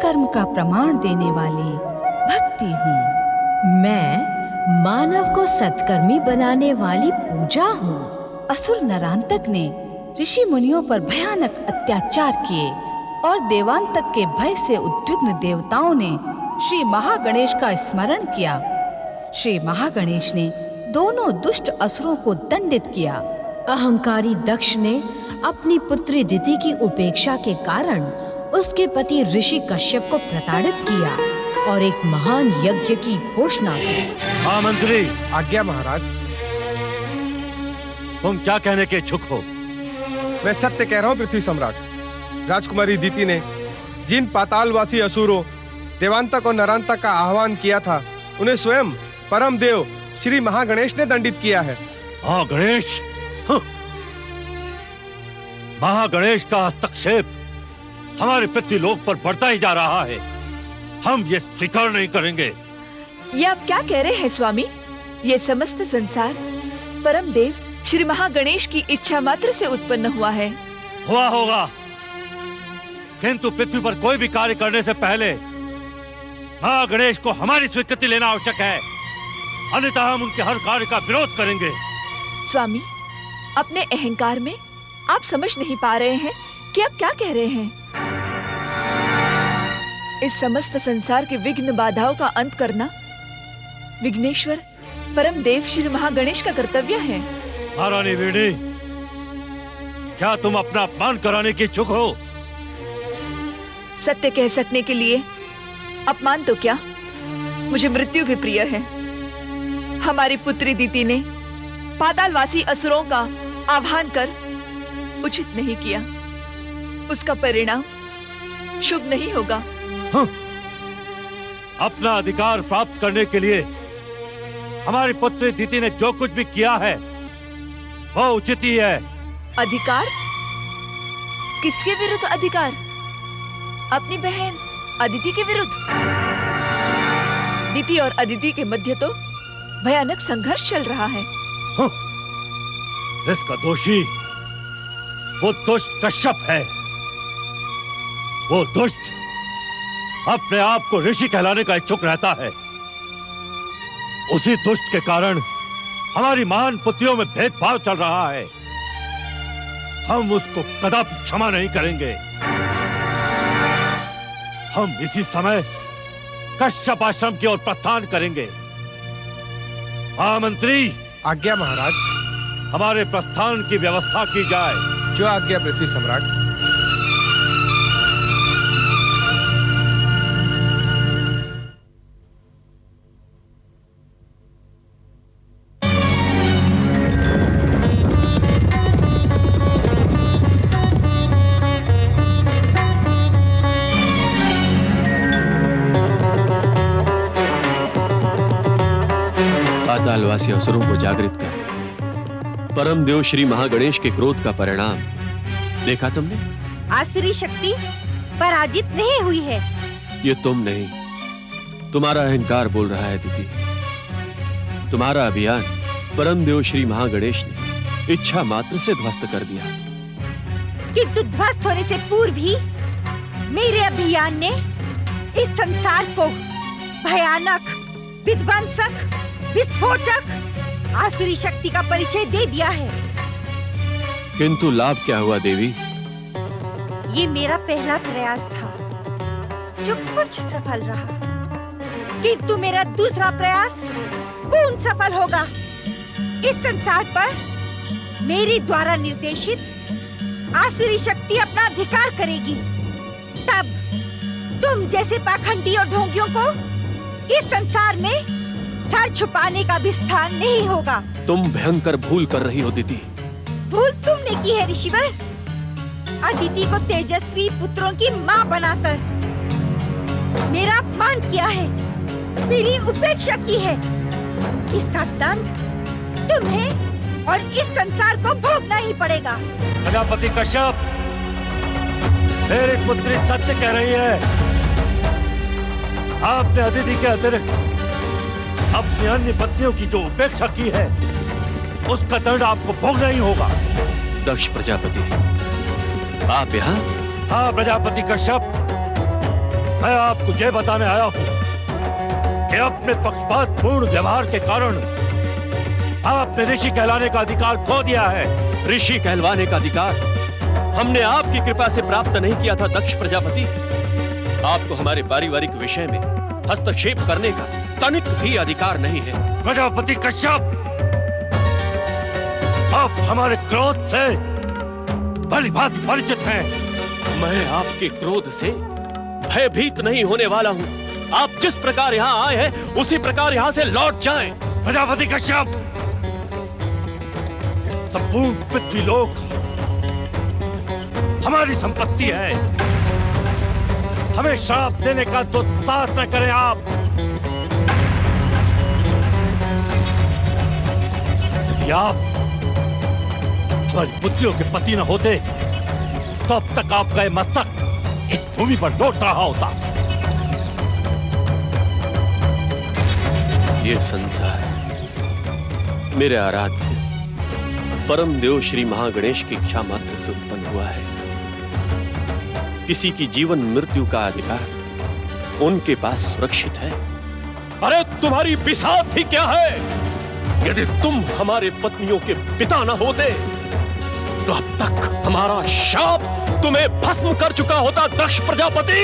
सत्कर्म का प्रमाण देने वाली भक्ति हूँ। मैं मानव को सत्कर्मी बनाने वाली पूजा हूँ। असुर नरांतक ने ऋषि मुनियों पर भयानक अत्याचार किए और देवांतक के भय से उद्विग्न देवताओं ने श्री महागणेश का स्मरण किया। श्री महागणेश ने दोनों दुष्ट असुरों को दंडित किया। अहंकारी दक्ष ने अपनी पुत्री दिति की उपेक्षा के कारण उसके पति ऋषि कश्यप को प्रताड़ित किया और एक महान यज्ञ की घोषणा की। महामंत्री, आज्ञा महाराज। तुम क्या कहने के इच्छुक हो? मैं सत्य कह रहा हूँ पृथ्वी सम्राट। राजकुमारी दिति ने जिन पातालवासी असुरों देवांतक और नरांतक का आह्वान किया था, उन्हें स्वयं परम देव श्री महागणेश ने दंडित किया है। महागणेश? महागणेश का हस्तक्षेप हमारे पृथ्वीलोक पर बढ़ता ही जा रहा है। हम ये स्वीकार नहीं करेंगे। ये आप क्या कह रहे हैं स्वामी? ये समस्त संसार परम देव श्री महागणेश की इच्छा मात्र से उत्पन्न हुआ है। हुआ होगा, किंतु पृथ्वी पर कोई भी कार्य करने से पहले महागणेश को हमारी स्वीकृति लेना आवश्यक है, अन्यथा हम उनके हर कार्य का विरोध करेंगे। स्वामी, अपने अहंकार में आप समझ नहीं पा रहे हैं कि आप क्या कह रहे हैं। इस समस्त संसार के विघ्न बाधाओं का अंत करना विघ्नेश्वर परम देव श्री महागणेश का कर्तव्य है। महारानी वीणी, क्या तुम अपना अपमान कराने की इच्छुक हो? सत्य कह सकने के लिए अपमान तो क्या, मुझे मृत्यु भी प्रिय है। हमारी पुत्री दिति ने पातालवासी असुरों का आह्वान कर उचित नहीं किया, उसका परिणाम शुभ नहीं होगा। अपना अधिकार प्राप्त करने के लिए हमारी पुत्री दिति ने जो कुछ भी किया है वो उचित ही है। अधिकार? किसके विरुद्ध अधिकार? अपनी बहन अदिति के विरुद्ध। दिति और अदिति के मध्य तो भयानक संघर्ष चल रहा है। इसका दोषी वो दुष्ट कश्यप है। वो दुष्ट अपने आप को ऋषि कहलाने का इच्छुक रहता है। उसी दुष्ट के कारण हमारी महान पुत्रियों में भेदभाव चल रहा है। हम उसको कदापि क्षमा नहीं करेंगे। हम इसी समय कश्यप आश्रम की ओर प्रस्थान करेंगे। महामंत्री, आज्ञा महाराज। हमारे प्रस्थान की व्यवस्था की जाए। जो आज्ञा पृथ्वी सम्राट। पातालवासी असुरों को जागृत कर परम देव श्री महागणेश के क्रोध का परिणाम देखा तुमने? आसुरी शक्ति पराजित नहीं हुई है। ये तुम नहीं, तुम्हारा अहंकार बोल रहा है दीदी। तुम्हारा अभियान परम देव श्री महागणेश ने इच्छा मात्र से ध्वस्त कर दिया। किंतु ध्वस्त होने से पूर्व ही मेरे अभियान ने इस संसार को भयानक, विध्वंसक, विस्फोटक आसुरी शक्ति का परिचय दे दिया है। किंतु लाभ क्या हुआ देवी? ये मेरा पहला प्रयास था जो कुछ सफल रहा, किंतु मेरा दूसरा प्रयास पूर्ण सफल होगा। इस संसार पर मेरी द्वारा निर्देशित आसुरी शक्ति अपना अधिकार करेगी। तब तुम जैसे पाखंडी और ढोंगियों को इस संसार में सर छुपाने का भी स्थान नहीं होगा। तुम भयंकर भूल कर रही हो दीदी। भूल तुमने की है ऋषिवर। अदिति को तेजस्वी पुत्रों की मां बनाकर मेरा अपमान किया है, मेरी उपेक्षा की है। इसका दंड तुम्हें और इस संसार को भोगना ही पड़ेगा। प्रजापति कश्यप, मेरी पुत्री सत्य कह रही है। आपने अदिति के अतिरिक्त अपनी अन्य पत्नियों की जो उपेक्षा की है उसका दंड आपको भोगना ही होगा। दक्ष प्रजापति, आप यहाँ? हाँ प्रजापति कश्यप, मैं आपको यह बताने आया हूं कि अपने पक्षपातपूर्ण व्यवहार के कारण आपने ऋषि कहलाने का अधिकार खो दिया है। ऋषि कहलवाने का अधिकार हमने आपकी कृपा से प्राप्त नहीं किया था दक्ष प्रजापति। आपको हमारे पारिवारिक विषय में हस्तक्षेप करने का तनिक भी अधिकार नहीं है। प्रजापति कश्यप, आप हमारे क्रोध से भलीभांति परिचित हैं। मैं आपके क्रोध से भयभीत नहीं होने वाला हूं। आप जिस प्रकार यहां आए हैं उसी प्रकार यहां से लौट जाएं। प्रजापति कश्यप, संपूर्ण पृथ्वी लोक हमारी संपत्ति है। हमें श्राप देने का दुस्साहस न करें आप। यदि आप हमारी पुत्रियों के पति न होते तो अब तक आपका यह मस्तक इस भूमि पर लौट रहा होता। ये संसार मेरे आराध्य परम देव श्री महागणेश की इच्छा मात्र से उत्पन्न हुआ है। किसी की जीवन मृत्यु का अधिकार उनके पास सुरक्षित है। अरे तुम्हारी बिसात ही क्या है? यदि तुम हमारे पत्नियों के पिता न होते तो अब तक हमारा शाप तुम्हें भस्म कर चुका होता दक्ष प्रजापति।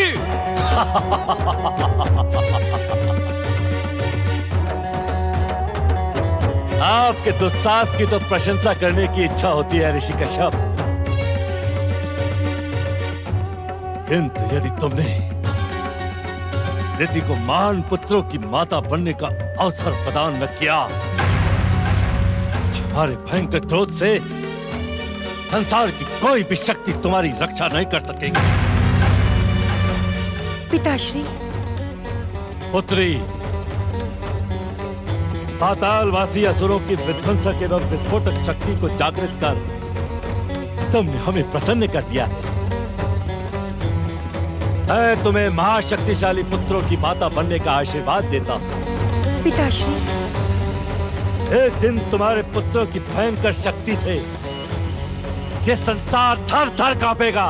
आपके दुस्साहस की तो प्रशंसा करने की इच्छा होती है ऋषि कश्यप, किंतु यदि तुमने दिति को महान पुत्रों की माता बनने का अवसर प्रदान न किया तो हमारे भयंकर क्रोध से संसार की कोई भी शक्ति तुम्हारी रक्षा नहीं कर सकेगी। पिताश्री, पुत्री, पातालवासी असुरों की विध्वंसक एवं विस्फोटक शक्ति को जागृत कर तुमने हमें प्रसन्न कर दिया है। मैं तुम्हें महाशक्तिशाली पुत्रों की माता बनने का आशीर्वाद देता हूं। पिताश्री, एक दिन तुम्हारे पुत्रों की भयंकर शक्ति से ये संसार थर थर कांपेगा।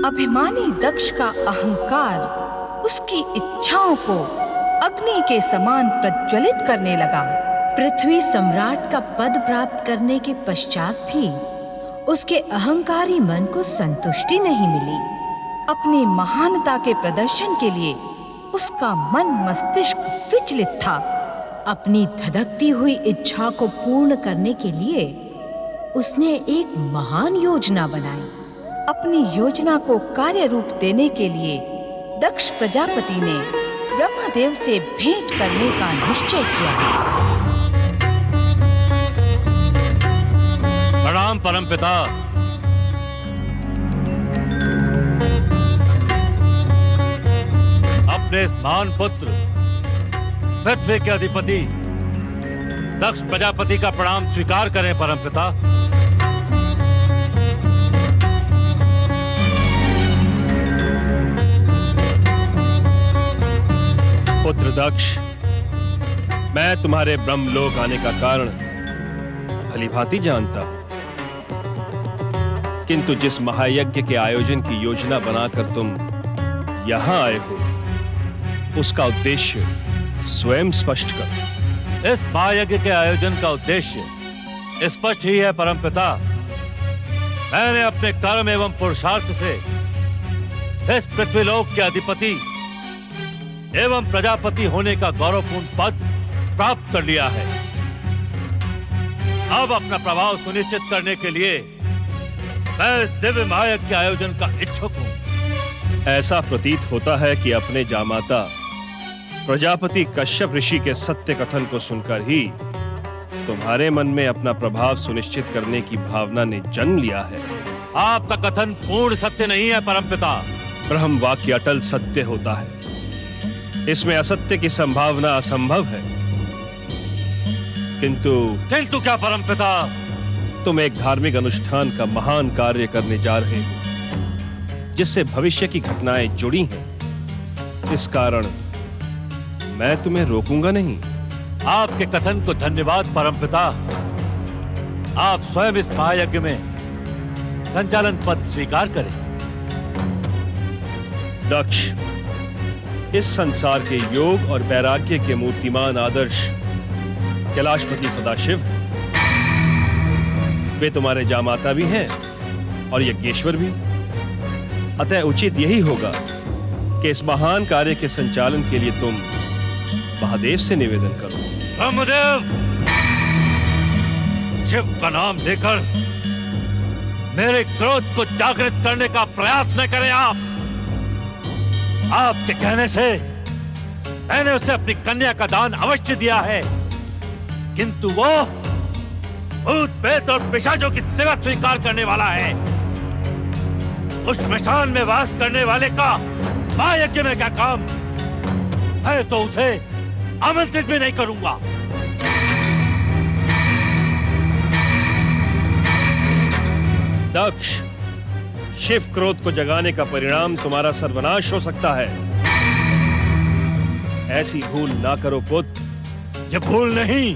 अभिमानी दक्ष का अहंकार उसकी इच्छाओं को अग्नि के समान प्रज्वलित करने लगा। पृथ्वी सम्राट का पद प्राप्त करने के पश्चात भी उसके अहंकारी मन को संतुष्टि नहीं मिली। अपनी महानता के प्रदर्शन के लिए उसका मन मस्तिष्क विचलित था। अपनी धधकती हुई इच्छा को पूर्ण करने के लिए उसने एक महान योजना बनाई। अपनी योजना को कार्य रूप देने के लिए दक्ष प्रजापति ने ब्रह्मदेव से भेंट करने का निश्चय किया। प्रणाम परमपिता। अपने इस महान पुत्र पृथ्वी के अधिपति दक्ष प्रजापति का प्रणाम स्वीकार करें परमपिता। पुत्र दक्ष, मैं तुम्हारे ब्रह्मलोक आने का कारण भलीभांति जानता हूं, किंतु जिस महायज्ञ के आयोजन की योजना बनाकर तुम यहां आए हो उसका उद्देश्य स्वयं स्पष्ट करो। इस महायज्ञ के आयोजन का उद्देश्य स्पष्ट ही है परमपिता। मैंने अपने कर्म एवं पुरुषार्थ से इस पृथ्वीलोक के अधिपति एवं प्रजापति होने का गौरवपूर्ण पद प्राप्त कर लिया है। अब अपना प्रभाव सुनिश्चित करने के लिए मैं इस दिव्य महायज्ञ के आयोजन का इच्छुक हूं। ऐसा प्रतीत होता है कि अपने जामाता प्रजापति कश्यप ऋषि के सत्य कथन को सुनकर ही तुम्हारे मन में अपना प्रभाव सुनिश्चित करने की भावना ने जन्म लिया है। आपका कथन पूर्ण सत्य नहीं है परमपिता। ब्रह्म वाक्य अटल सत्य होता है, इसमें असत्य की संभावना असंभव है। किंतु क्या परमपिता? तुम एक धार्मिक अनुष्ठान का महान कार्य करने जा रहे हो जिससे भविष्य की घटनाएं जुड़ी हैं। इस कारण मैं तुम्हें रोकूंगा नहीं। आपके कथन को धन्यवाद परमपिता। आप स्वयं इस महायज्ञ में संचालन पद स्वीकार करें। दक्ष, इस संसार के योग और वैराग्य के मूर्तिमान आदर्श कैलाशपति सदाशिव हैं। वे तुम्हारे जामाता भी हैं और यज्ञेश्वर भी। अतः उचित यही होगा कि इस महान कार्य के संचालन के लिए तुम महादेव से निवेदन करो। ब्रह्मदेव, शिव का नाम लेकर मेरे क्रोध को जागृत करने का प्रयास न करें आप। आपके कहने से मैंने उसे अपनी कन्या का दान अवश्य दिया है, किंतु वो भूत प्रेत और पिशाचों की सेवा स्वीकार करने वाला है। उस श्मशान में वास करने वाले का महायज्ञ में क्या काम? मैं तो उसे आमंत्रित भी नहीं करूंगा। दक्ष, शिव क्रोध को जगाने का परिणाम तुम्हारा सर्वनाश हो सकता है। ऐसी भूल ना करो पुत्र। ये भूल नहीं,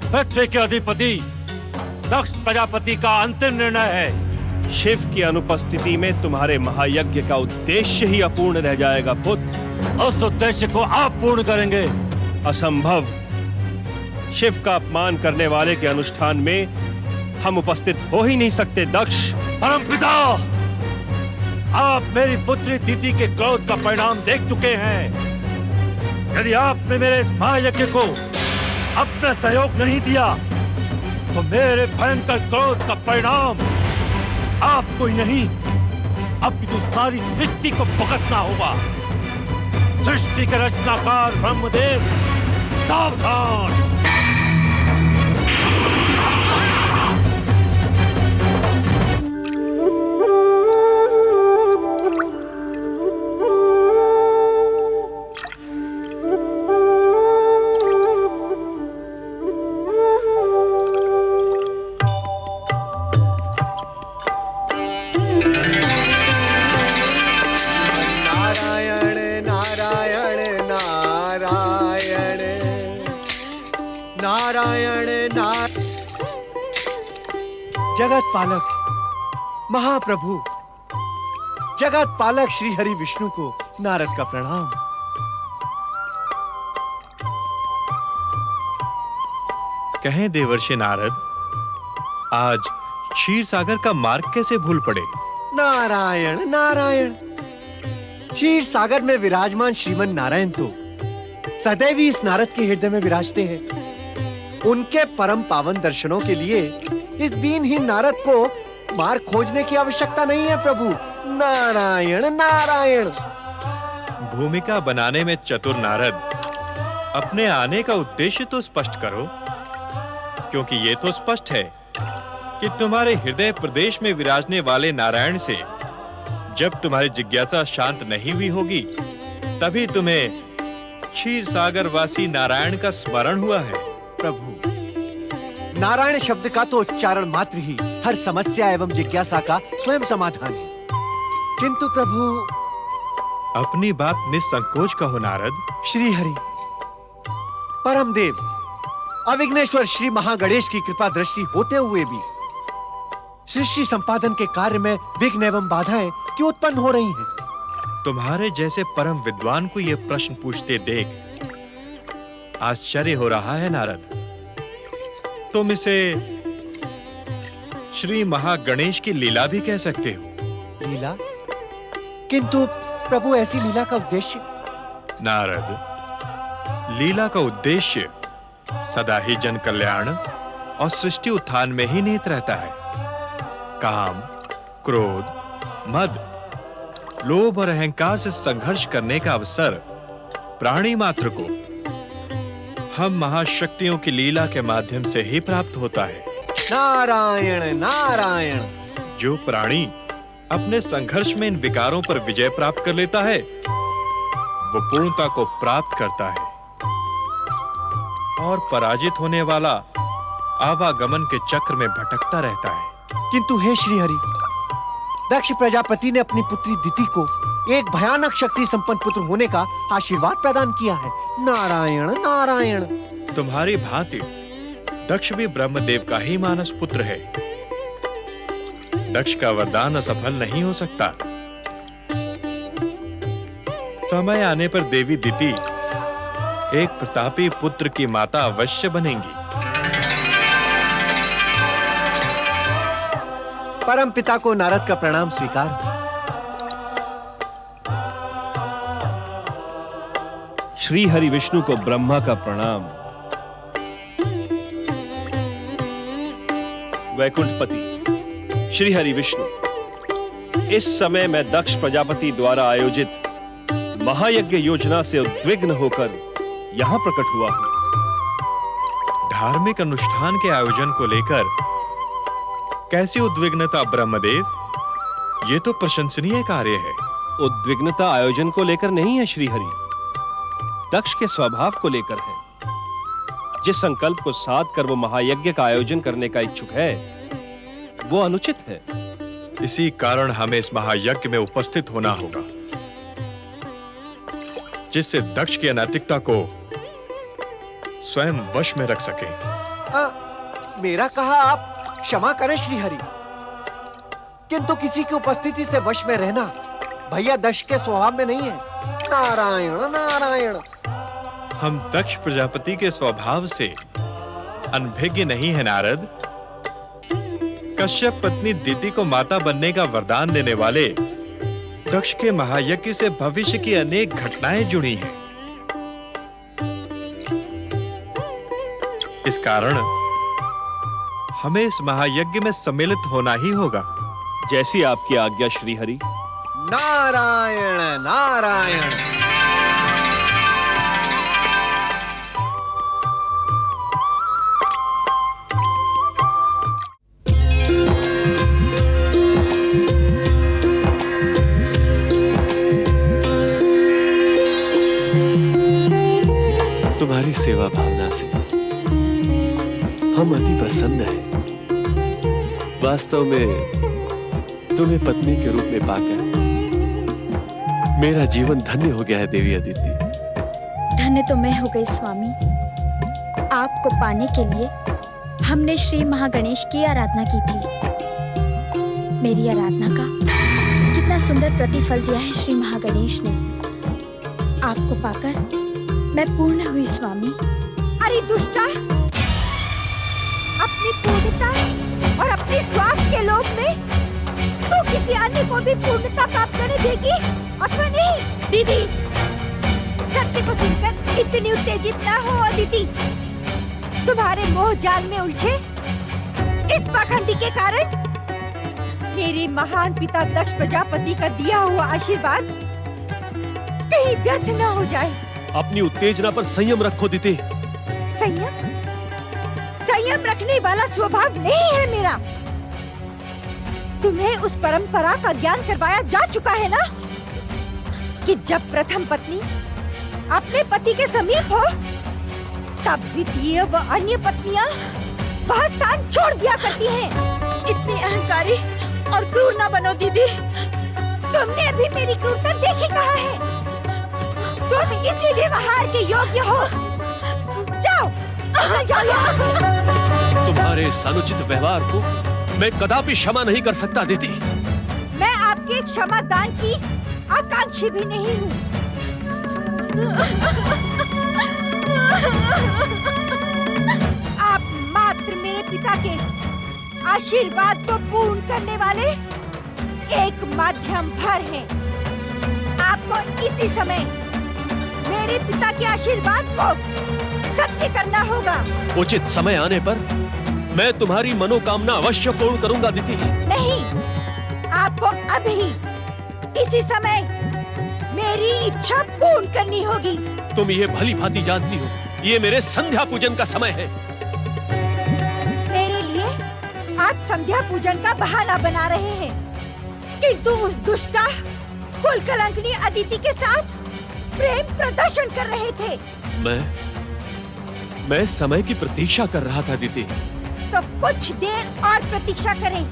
पृथ्वी के अधिपति दक्ष प्रजापति का अंतिम निर्णय है। शिव की अनुपस्थिति में तुम्हारे महायज्ञ का उद्देश्य ही अपूर्ण रह जाएगा पुत्र। उस उद्देश्य को आप पूर्ण करेंगे। असंभव। शिव का अपमान करने वाले के अनुष्ठान में हम उपस्थित हो ही नहीं सकते दक्ष। परमपिता, आप मेरी पुत्री दीति के क्रोध का परिणाम देख चुके हैं। यदि आपने मेरे इस महायज्ञ को अपना सहयोग नहीं दिया तो मेरे भयंकर क्रोध का परिणाम आपको ही नहीं, अपितु सारी सृष्टि को भुगतना होगा। सृष्टि के रचनाकार ब्रह्मदेव, सावधान। जगत पालक महाप्रभु, जगत पालक श्री हरि विष्णु को नारद का प्रणाम। कहें देवर्षि नारद, आज क्षीर सागर का मार्ग कैसे भूल पड़े? नारायण नारायण, क्षीर सागर में विराजमान श्रीमन नारायण तो सदैव ही इस नारद के हृदय में विराजते हैं। उनके परम पावन दर्शनों के लिए इस दीनहीन नारद को मार्ग खोजने की आवश्यकता नहीं है प्रभु। नारायण नारायण। भूमिका बनाने में चतुर नारद, अपने आने का उद्देश्य तो स्पष्ट करो, क्योंकि ये तो स्पष्ट है कि तुम्हारे हृदय प्रदेश में विराजने वाले नारायण से जब तुम्हारी जिज्ञासा शांत नहीं हुई होगी, तभी तुम्हें क्षीर सागर वासी नारायण का स्मरण हुआ है। प्रभु, नारायण शब्द का तो उच्चारण मात्र ही हर समस्या एवं जिज्ञासा का स्वयं समाधान है। किंतु प्रभु, अपनी बात निसंकोच कहो नारद। श्री हरि, परम देव, अविघ्नेश्वर श्री महागणेश की कृपा दृष्टि होते हुए भी सृष्टि संपादन के कार्य में विघ्न एवं बाधाएं क्यों उत्पन्न हो रही हैं? तुम्हारे जैसे परम विद्वान को यह प्रश्न पूछते देख आश्चर्य हो रहा है नारद। तुम इसे श्री महागणेश की लीला भी कह सकते हो। लीला? किंतु प्रभु, ऐसी लीला का उद्देश्य? नारद, लीला का उद्देश्य सदा ही जन कल्याण और सृष्टि उत्थान में ही निहित रहता है। काम, क्रोध, मद, लोभ और अहंकार से संघर्ष करने का अवसर प्राणी मात्र को हम महाशक्तियों की लीला के माध्यम से ही प्राप्त होता है। नारायण नारायण। जो प्राणी अपने संघर्ष में इन विकारों पर विजय प्राप्त कर लेता है, वो पूर्णता को प्राप्त करता है, और पराजित होने वाला आवागमन के चक्र में भटकता रहता है। किंतु हे श्रीहरि, दक्ष प्रजापति ने अपनी पुत्री दिति को एक भयानक शक्ति संपन्न पुत्र होने का आशीर्वाद प्रदान किया है। नारायण नारायण। तुम्हारी भांति दक्ष भी ब्रह्मदेव का ही मानस पुत्र है। दक्ष का वरदान असफल नहीं हो सकता। समय आने पर देवी दिति एक प्रतापी पुत्र की माता अवश्य बनेंगी। परम पिता को नारद का प्रणाम स्वीकार। श्री हरि विष्णु को ब्रह्मा का प्रणाम। वैकुंठपति श्री हरि विष्णु, इस समय मैं दक्ष प्रजापति द्वारा आयोजित महायज्ञ योजना से उद्विग्न होकर यहां प्रकट हुआ हूं। धार्मिक अनुष्ठान के आयोजन को लेकर कैसी उद्विग्नता ब्रह्मदेव? ये तो प्रशंसनीय कार्य है। उद्विग्नता आयोजन को लेकर नहीं है श्रीहरि, दक्ष के स्वभाव को लेकर है। जिस संकल्प को साध कर वो महायज्ञ का आयोजन करने का इच्छुक है, वो अनुचित है। इसी कारण हमें इस महायज्ञ में उपस्थित होना होगा, जिससे दक्ष की अनैतिकता को स्वयं वश में रख सके। मेरा कहा आप क्षमा करें श्रीहरि, किंतु किसी की उपस्थिति से वश में रहना भैया दक्ष के स्वभाव में नहीं है। नारायण नारायण। हम दक्ष प्रजापति के स्वभाव से अनभिज्ञ नहीं है नारद। कश्यप पत्नी दिति को माता बनने का वरदान देने वाले दक्ष के महायज्ञ से भविष्य की अनेक घटनाएं जुड़ी हैं। इस कारण हमें इस महायज्ञ में सम्मिलित होना ही होगा। जैसी आपकी आज्ञा श्रीहरि। नारायण नारायण। तुम्हारी सेवा भावना से हम अति प्रसन्न हैं। वास्तव में तुम्हें पत्नी के रूप में पाकर मेरा जीवन धन्य हो गया है देवी अदिति। धन्य तो मैं हो गई स्वामी। आपको पाने के लिए हमने श्री महागणेश की आराधना की थी। मेरी आराधना का कितना सुंदर प्रतिफल दिया है श्री महागणेश ने। आपको पाकर मैं पूर्ण हुई स्वामी। अरे दुष्टा, अपनी पूर्णता और अपने स्वार्थ के लोभ में तू किसी अन्य को भी पूर्णता प्राप्त करने देगी अथवा नहीं? दीदी, सत्य को सुनकर इतनी उत्तेजित ना हो अदिति। तुम्हारे मोह जाल में उलझे इस पाखंडी के कारण मेरे महान पिता दक्ष प्रजापति का दिया हुआ आशीर्वाद कहीं व्यर्थ न हो जाए। अपनी उत्तेजना पर संयम रखो दिति। संयम? संयम रखने वाला स्वभाव नहीं है मेरा। तुम्हें उस परंपरा का ज्ञान करवाया जा चुका है ना, कि जब प्रथम पत्नी अपने पति के समीप हो तब द्वितीय व अन्य पत्नियां वह स्थान छोड़ दिया करती हैं। इतनी अहंकारी और क्रूर ना बनो दीदी। तुमने अभी मेरी क्रूरता देखी कहाँ है? तुम इसी व्यवहार के योग्य हो। जाओ, निकल जाओ यहाँ से। तुम्हारे इस अनुचित व्यवहार को मैं कदापि क्षमा नहीं कर सकता दिति। मैं आपके क्षमा दान की आकांक्षी भी नहीं हूँ। आप मात्र मेरे पिता के आशीर्वाद को पूर्ण करने वाले एक माध्यम भर हैं। आपको इसी समय मेरे पिता के आशीर्वाद को सत्य करना होगा। उचित समय आने पर मैं तुम्हारी मनोकामना अवश्य पूर्ण करूंगा दिति। नहीं, आपको अभी इसी समय मेरी इच्छा पूर्ण करनी होगी। तुम ये भली भांति जानती हो, ये मेरे संध्या पूजन का समय है। मेरे लिए आप संध्या पूजन का बहाना बना रहे हैं, किंतु उस दुष्टा कुल कलंकनी अदिति के साथ प्रेम प्रदर्शन कर रहे थे। मैं समय की प्रतीक्षा कर रहा था दिति। तो कुछ देर और प्रतीक्षा करें।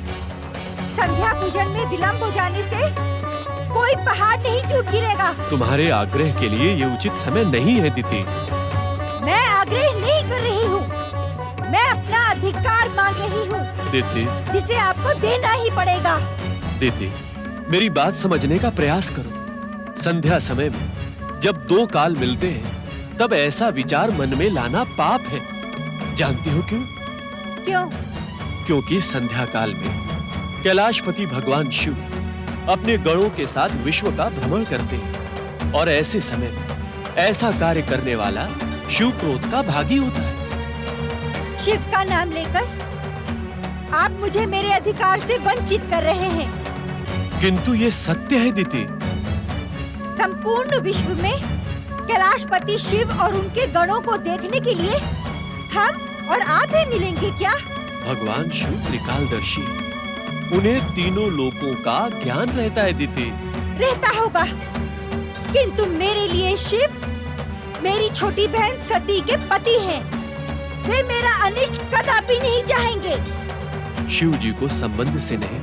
संध्या पूजन में विलंब हो जाने से कोई पहाड़ नहीं टूट गिरेगा। तुम्हारे आग्रह के लिए ये उचित समय नहीं है दीदी। मैं आग्रह नहीं कर रही हूँ, मैं अपना अधिकार मांग रही हूँ दीदी, जिसे आपको देना ही पड़ेगा। दीदी, मेरी बात समझने का प्रयास करो। संध्या समय में जब दो काल मिलते हैं तब ऐसा विचार मन में लाना पाप है। जानती हो क्यों? क्यों? क्योंकि संध्या काल में कैलाशपति भगवान शिव अपने गणों के साथ विश्व का भ्रमण करते हैं और ऐसे समय में ऐसा कार्य करने वाला शिव क्रोध का भागी होता है। शिव का नाम लेकर आप मुझे मेरे अधिकार से वंचित कर रहे हैं। किंतु ये सत्य है दीदी। संपूर्ण विश्व में कैलाशपति शिव और उनके गणों को देखने के लिए हम और आप ही मिलेंगे क्या? भगवान शिव त्रिकालदर्शी, उन्हें तीनों लोकों का ज्ञान रहता है दीदी। रहता होगा, किंतु मेरे लिए शिव मेरी छोटी बहन सती के पति हैं। वे मेरा अनिष्ट कदापि नहीं चाहेंगे। शिव जी को संबंध से नहीं,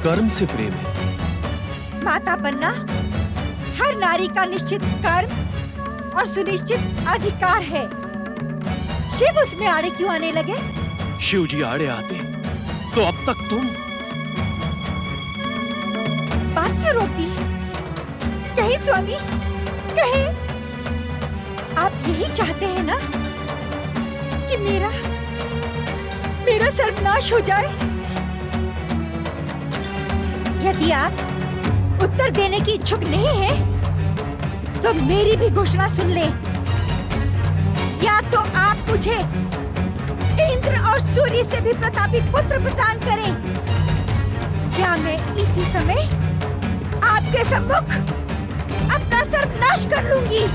कर्म से प्रेम है। माता बनना हर नारी का निश्चित कर्म और सुनिश्चित अधिकार है। शिव उसमें आड़े क्यों आने लगे? शिव जी आड़े आते तो अब तक तुम बात क्यों रोक दी? कहीं स्वामी, कहीं आप यही चाहते हैं ना कि मेरा सर्वनाश हो जाए? यदि आप उत्तर देने की इच्छुक नहीं हैं, तो मेरी भी घोषणा सुन ले। या तो आप मुझे इंद्र और सूर्य से भी प्रतापी पुत्र प्रदान करें, या मैं इसी समय आपके सम्मुख अपना सर्वनाश कर लूंगी।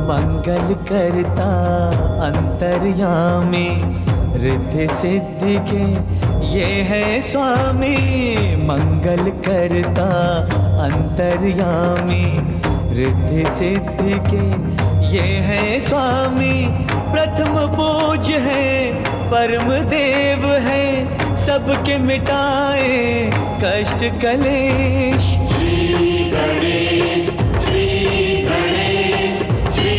मंगल करता अंतर्यामी, रिद्धि सिद्धि के ये है स्वामी। मंगल करता अंतर्यामी, रिद्धि सिद्धि के ये है स्वामी। प्रथम पूज्य है, परम देव है, सबके मिटाए कष्ट कलेश। श्री गणेश, श्री गणेश, श्री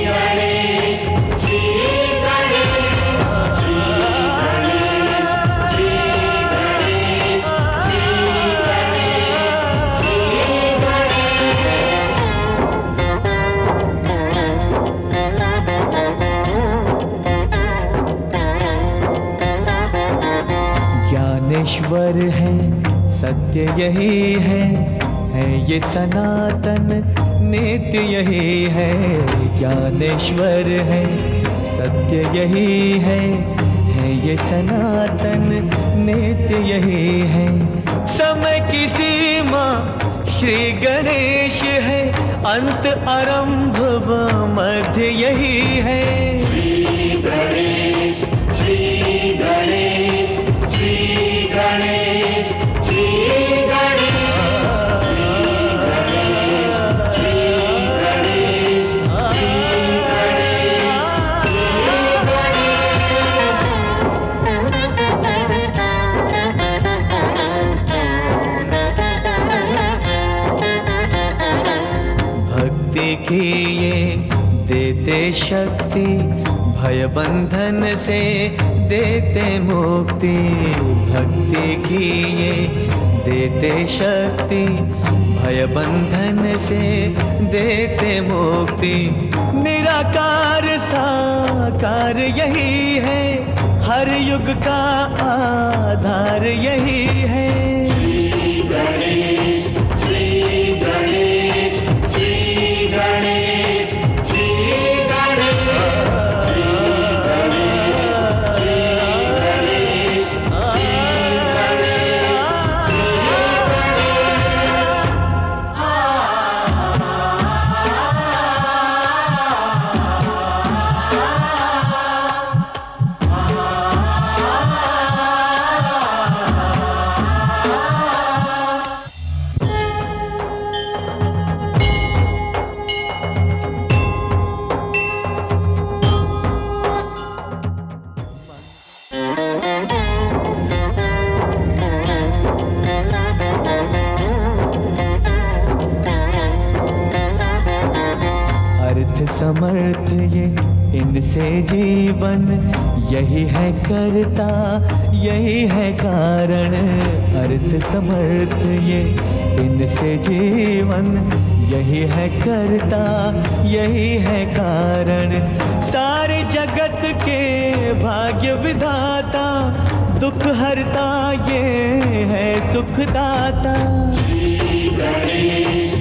गणेश, श्री गणेश, श्री गणेश, श्री गणेश, श्री गणेश। ज्ञानेश्वर है, सत्य यही है ये सनातन नित्य यही है। ज्ञानेश्वर है, सत्य यही है ये सनातन नित्य यही है। समय की सीमा श्री गणेश है, अंत आरंभ व मध्य यही है। श्री गणेश, श्री गणेश, श्री गणेश, श्री गणेश। की ये देते शक्ति, भय बंधन से देते मुक्ति। भक्ति की ये देते शक्ति, भय बंधन से देते मुक्ति। निराकार साकार यही है, हर युग का आधार यही है। श्री गणेश, श्री गणेश, श्री गणेश, श्री गणेश, श्री गणेश, समर्थ ये, इनसे जीवन यही है करता, यही है कारण। अर्थ समर्थ ये, इनसे जीवन यही है करता, यही है कारण। सारे जगत के भाग्य विधाता, दुख हरता ये है सुखदाता। श्री गणेश